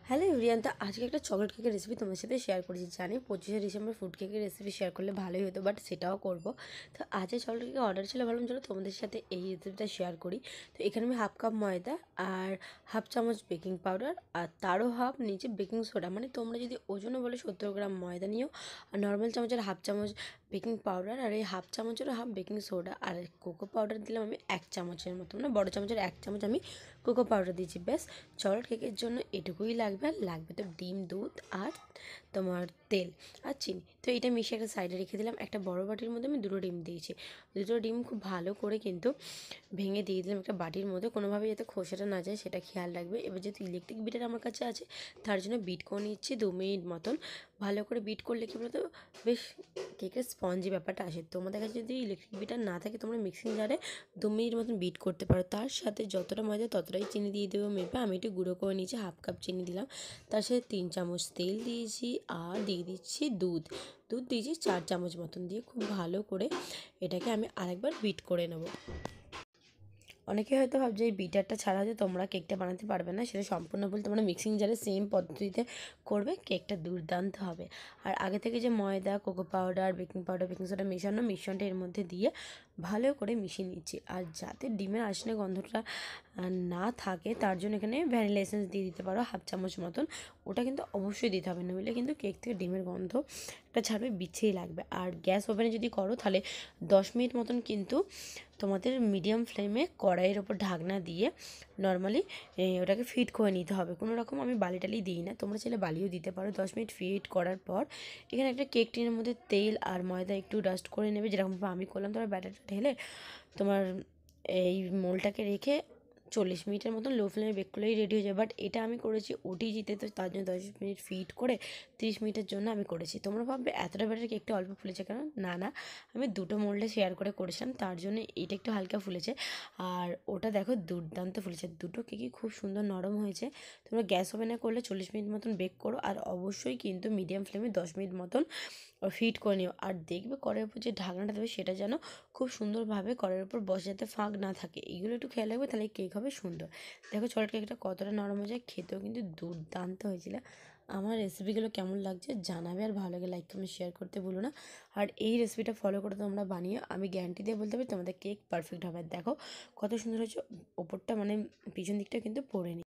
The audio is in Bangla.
হ্যালো এভরিওয়ান, তো আজকে একটা চকলেট কেকের রেসিপি তোমার সাথে শেয়ার করেছি। জানি 25শে ডিসেম্বর ফুড কেকের রেসিপি শেয়ার করলে ভালোই হতো, বাট সেটাও করব। তো আজকে চকলেট কেকের অর্ডার ছিল, ভাবলাম চলো তোমাদের সাথে এই রেসিপিটা শেয়ার করি। তো এখানে আমি হাফ কাপ ময়দা আর হাফ চামচ বেকিং পাউডার আর তারও হাফ নিচে বেকিং সোডা, মানে তোমরা যদি ওজনে বলে 70 গ্রাম ময়দা নিও, আর নর্মাল চামচের হাফ চামচ বেকিং পাউডার, আর এই হাফ চামচেরও হাফ বেকিং সোডা, আর কোকো পাউডার দিলাম আমি 1 চামচের মতো, মানে বড়ো চামচের 1 চামচ আমি কোকো পাউডার দিয়েছি। ব্যাস চকলেট কেকের জন্য এটুকুই লাগবে। আর লাগবে তো ডিম, দুধ আর তোমার তেল আর চিনি। তো এটা মিশিয়ে একটা সাইডে রেখে দিলাম। একটা বড় বাটির মধ্যে আমি 2টো ডিম দিয়েছি। 2টো ডিম খুব ভালো করে কিন্তু ভেঙে দিয়ে দিলাম একটা বাটির মধ্যে, কোনোভাবে যাতে খোসাটা না যায় সেটা খেয়াল রাখবে। এবার যেহেতু ইলেকট্রিক বিটার আমার কাছে আছে, তার জন্য বিট করে নিচ্ছি 2 মিনিট মতন। ভালো করে বিট করলে কী বলতো, বেশ কেকের স্পঞ্জি ব্যাপারটা আসে। তোমাদের কাছে যদি ইলেকট্রিক বিটার না থাকে, তোমরা মিক্সিং জারে 2 মিনিট মতন বিট করতে পারো। তার সাথে যতটা ময়দা ততটাই চিনি দিয়ে দেবো মেপে। আমি একটু গুঁড়ো করে নিয়েছি, হাফ কাপ চিনি দিলাম। তার সাথে 3 চামচ তেল দিয়েছি, আর দিয়ে দিচ্ছি দুধ দিয়েছি 4 চামচ মতন, দিয়ে খুব ভালো করে এটাকে আমি আরেকবার বিট করে নেব। অনেকে হয়তো ভাবছে এই বিটারটা ছাড়া যে তোমরা কেকটা বানাতে পারবে না, সেটা সম্পূর্ণ ভুল। তোমরা মিক্সিং জারে সেম পদ্ধতিতে করবে, কেকটা দুর্দান্ত হবে। আর আগে থেকে যে ময়দা, cocoa powder, baking powder, baking soda মেশানো মিশ্রণটা এর মধ্যে দিয়ে ভালো করে মিশিয়ে নিচ্ছি। আর যাতে ডিমের আঁশনে গন্ধটা না থাকে, তার জন্য এখানে ভ্যানিলা এসেন্স দিয়ে দিতে পারো হাফ চামচ মতন। ওটা কিন্তু অবশ্যই দিতে হবে, নইলে কিন্তু কেক থেকে ডিমের গন্ধটা ছাড়বে, বিছিয়ে লাগবে। আর গ্যাস ওভেনে যদি করো তাহলে 10 মিনিট মতন কিন্তু তোমাদের মিডিয়াম ফ্লেমে কড়াইয়ের ওপর ঢাকনা দিয়ে নর্মালি ওটাকে ফিট করে নিতে হবে। কোনো রকম আমি বালি টালি দিই না, তোমরা চাইলে বালিও দিতে পারো। 10 মিনিট ফিট করার পর এখানে একটা কেক টিনের মধ্যে তেল আর ময়দা একটু ডাস্ট করে নেবে, যেরকমভাবে আমি করলাম। তোমার ব্যাটারটা ঢেলে তোমার এই মোলটাকে রেখে 40 মিনিটের মতন লো ফ্লেমে বেক করলেই রেডি হয়ে যাবে। বাট এটা আমি করেছি ওটিজিতে, তো তার জন্য 10 মিনিট ফিট করে 30 মিনিটের জন্য আমি করেছি। তোমরা ভাববে এতটা ব্যাটার কেকটা অল্প ফুলেছে কেন? না, আমি 2টো মোল্ডে শেয়ার করে করেছিলাম, তার জন্য এটা একটু হালকা ফুলেছে। আর ওটা দেখো দুর্দান্ত ফুলেছে। 2টো কেকই খুব সুন্দর নরম হয়েছে। তোমরা গ্যাস ওভেনে করলে 40 মিনিট মতন বেক করো, আর অবশ্যই কিন্তু মিডিয়াম ফ্লেমে 10 মিনিট মতন ফিট করে নিও। আর দেখবে কড়াইয়ের উপর যে ঢাকনাটা দেবে সেটা যেন খুব সুন্দরভাবে কড়াইয়ের উপর বসে, যাতে ফাঁক না থাকে। এগুলো একটু খেয়াল রাখবে, তাহলে কেক হবে সুন্দর। দেখো চকলেট কেকটা কতটা নরম হয়ে যায়, খেতেও কিন্তু দুর্দান্ত হয়েছিল। আমার রেসিপিগুলো কেমন লাগছে জানাবে, আর ভালো লাগে লাইক কমেন্ট শেয়ার করতে ভুলো না। আর এই রেসিপিটা ফলো করে তোমরা বানিয়ে, আমি গ্যারান্টি দিয়ে বলতে পারি তোমাদের কেক পারফেক্ট হবে। দেখো কত সুন্দর হয়েছে, ওপরটা মানে পিছন দিকটা কিন্তু পড়েনি।